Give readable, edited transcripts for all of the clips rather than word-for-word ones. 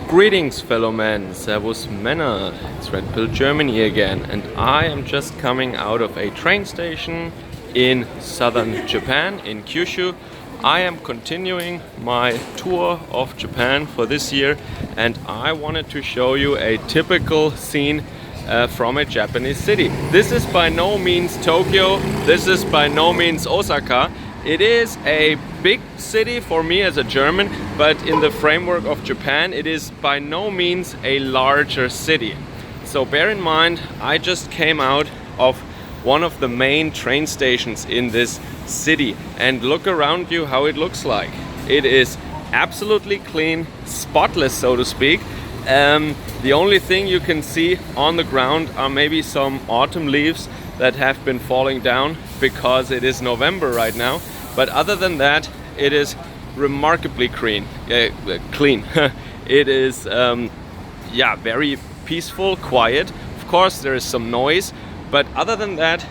Greetings, fellow men, servus Männer, it's Red Pill Germany again, and I am just coming out of a train station in southern Japan, in Kyushu. I am continuing my tour of Japan for this year, and I wanted to show you a typical scene from a Japanese city. This is by no means Tokyo, this is by no means Osaka. It is a big city for me as a German, but in the framework of Japan, it is by no means a larger city. So bear in mind, I just came out of one of the main train stations in this city, and look around you how it looks like. It is absolutely clean, spotless, so to speak. The only thing you can see on the ground are maybe some autumn leaves that have been falling down because it is November right now. But other than that, it is remarkably clean. It is very peaceful, quiet. Of course, there is some noise, but other than that,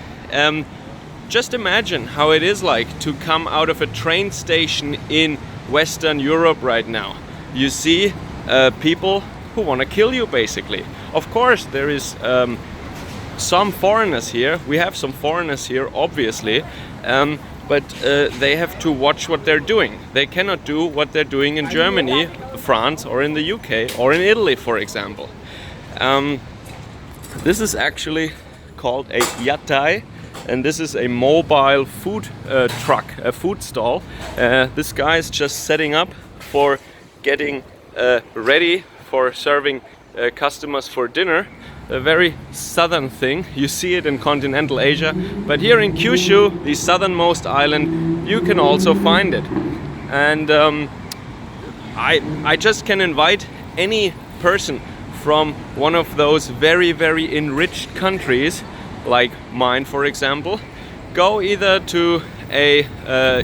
just imagine how it is like to come out of a train station in Western Europe right now. You see people who want to kill you, basically. Of course, there is some foreigners here. We have some foreigners here, obviously. But they have to watch what they're doing. They cannot do what they're doing in Germany, France, or in the UK, or in Italy, for example. This is actually called a yatai, and this is a mobile food truck, a food stall. This guy is just setting up for getting ready for serving customers for dinner. A very southern thing. You see it in continental Asia, but here in Kyushu, the southernmost island, you can also find it. And I just can invite any person from one of those very, very enriched countries, like mine, for example, go either to a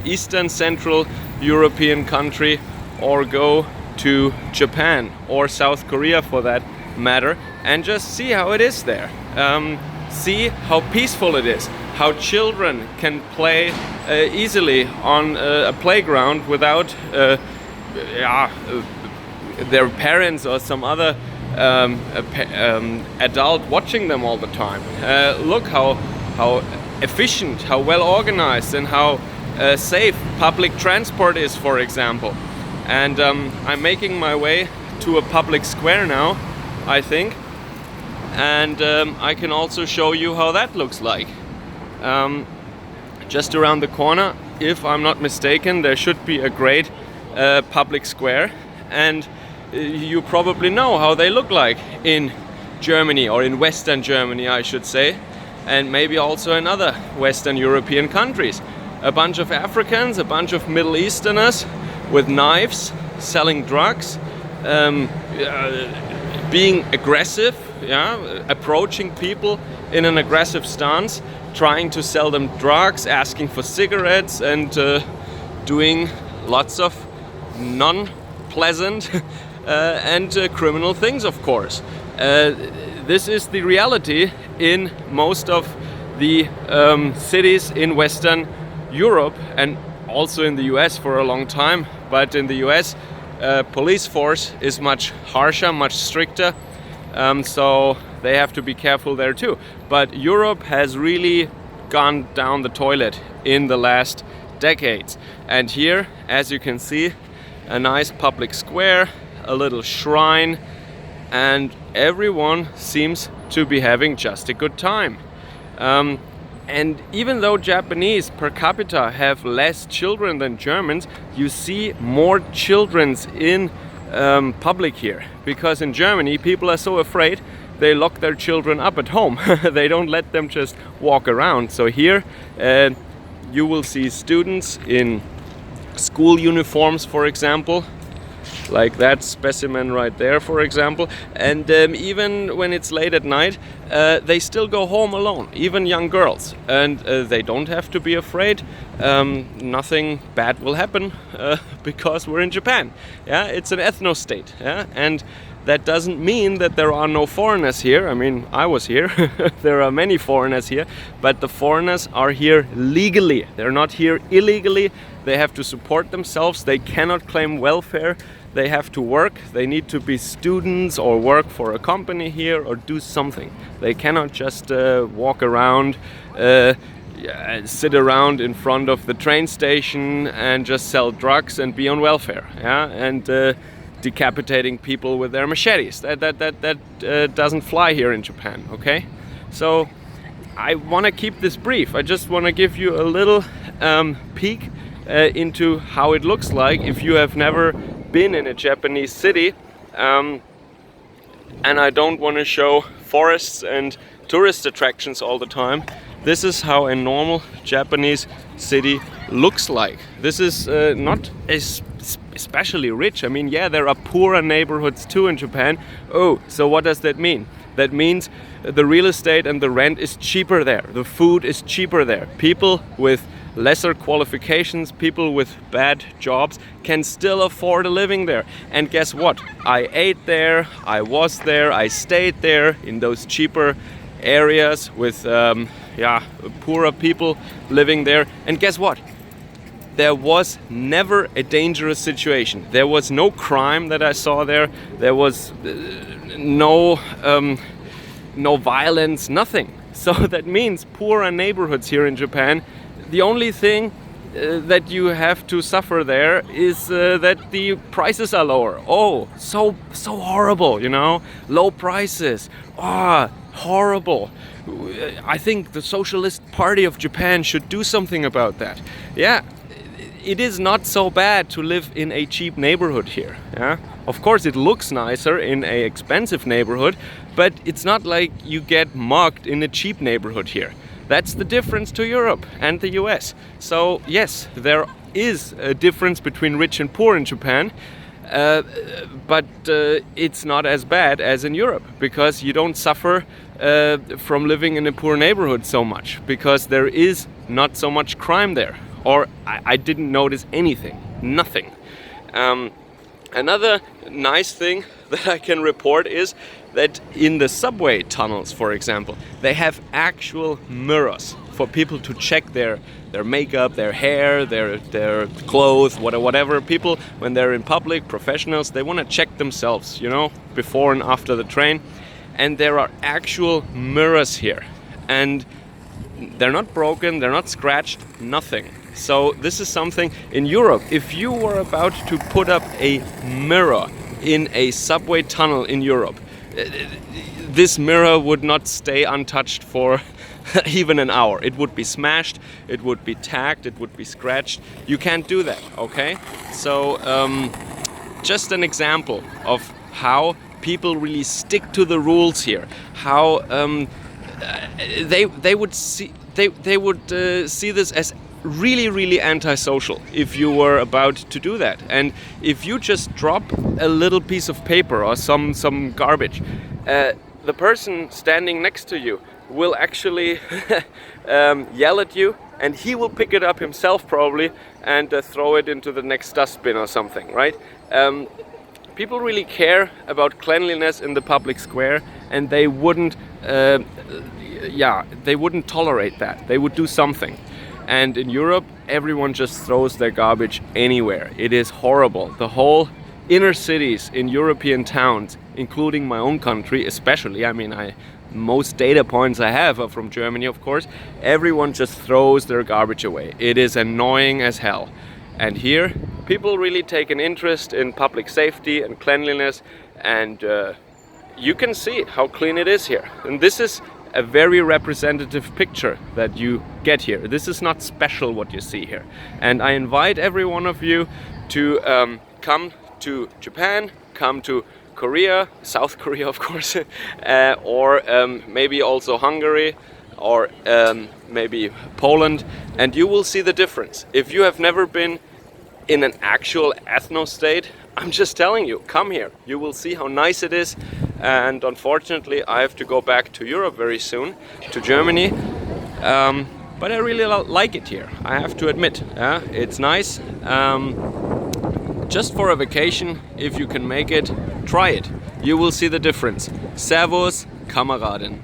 Eastern Central European country, or go to Japan or South Korea for that matter, and just see how it is there. See how peaceful it is, how children can play easily on a playground without their parents or some other adult watching them all the time. Look how efficient, how well organized, and how safe public transport is, for example. And I'm making my way to a public square now, I think, and I can also show you how that looks like. Just around the corner, if I'm not mistaken, there should be a great public square, and you probably know how they look like in Germany, or in Western Germany, I should say, and maybe also in other Western European countries. A bunch of Africans, a bunch of Middle Easterners with knives, selling drugs, being aggressive, approaching people in an aggressive stance, trying to sell them drugs, asking for cigarettes, and doing lots of non-pleasant and criminal things, of course. This is the reality in most of the cities in Western Europe, and also in the US for a long time. But in the US, police force is much harsher, much stricter, so they have to be careful there too. But Europe has really gone down the toilet in the last decades. And here, as you can see, a nice public square, a little shrine, and everyone seems to be having just a good time. And even though Japanese per capita have less children than Germans, you see more children in public here. Because in Germany, people are so afraid, they lock their children up at home. They don't let them just walk around. So here you will see students in school uniforms, for example, like that specimen right there, for example. And even when it's late at night, they still go home alone, even young girls. And they don't have to be afraid. Nothing bad will happen because we're in Japan. Yeah, it's an ethno-state. Yeah, and that doesn't mean that there are no foreigners here. I mean, I was here. There are many foreigners here, but the foreigners are here legally. They're not here illegally. They have to support themselves. They cannot claim welfare. they have to work. They need to be students or work for a company here or do something. They cannot just walk around, sit around in front of the train station and just sell drugs and be on welfare, and decapitating people with their machetes. That doesn't fly here in Japan, okay? So I want to keep this brief. I just want to give you a little peek into how it looks like if you have never been in a Japanese city. And I don't want to show forests and tourist attractions all the time. This is how a normal Japanese city looks like. This is not especially rich. I mean, yeah, there are poorer neighborhoods too in Japan. Oh, so what does that mean? That means the real estate and the rent is cheaper there. The food is cheaper there. People with lesser qualifications, people with bad jobs can still afford a living there. And guess what? I ate there, I was there, I stayed there in those cheaper areas with poorer people living there. And guess what? There was never a dangerous situation. There was no crime that I saw there. There was no violence, nothing. So that means poorer neighborhoods here in Japan. The only thing that you have to suffer there is that the prices are lower. Oh, so horrible, you know? Low prices. Horrible. I think the Socialist Party of Japan should do something about that. Yeah. It is not so bad to live in a cheap neighborhood here. Yeah? Of course, it looks nicer in an expensive neighborhood, but it's not like you get mugged in a cheap neighborhood here. That's the difference to Europe and the US. So yes, there is a difference between rich and poor in Japan, but it's not as bad as in Europe, because you don't suffer from living in a poor neighborhood so much, because there is not so much crime there. Or I didn't notice anything, nothing. Another nice thing that I can report is that in the subway tunnels, for example, they have actual mirrors for people to check their makeup, their hair, their clothes, whatever. People, when they're in public, professionals, they want to check themselves, you know, before and after the train. And there are actual mirrors here. And they're not broken, they're not scratched, nothing. So this is something in Europe. If you were about to put up a mirror in a subway tunnel in Europe, this mirror would not stay untouched for even an hour. It would be smashed, it would be tagged, it would be scratched. You can't do that, okay? So just an example of how people really stick to the rules here. How they would see this as really antisocial if you were about to do that. And if you just drop a little piece of paper or some garbage, the person standing next to you will actually yell at you, and he will pick it up himself probably and throw it into the next dustbin or something, right? People really care about cleanliness in the public square, and they wouldn't tolerate that. They would do something. And in Europe, everyone just throws their garbage anywhere. It is horrible. The whole inner cities in European towns, including my own country especially, I mean, most data points I have are from Germany, of course, everyone just throws their garbage away. It is annoying as hell. And here, people really take an interest in public safety and cleanliness, and you can see how clean it is here. And this is a very representative picture that you get here. This is not special what you see here. And I invite every one of you to come to Japan, come to Korea, South Korea of course, or maybe also Hungary, or maybe Poland, and you will see the difference. If you have never been in an actual ethno-state, I'm just telling you, come here. You will see how nice it is. And unfortunately, I have to go back to Europe very soon, to Germany. But I really like it here, I have to admit. It's nice. Just for a vacation, if you can make it, try it. You will see the difference. Servus, Kameraden.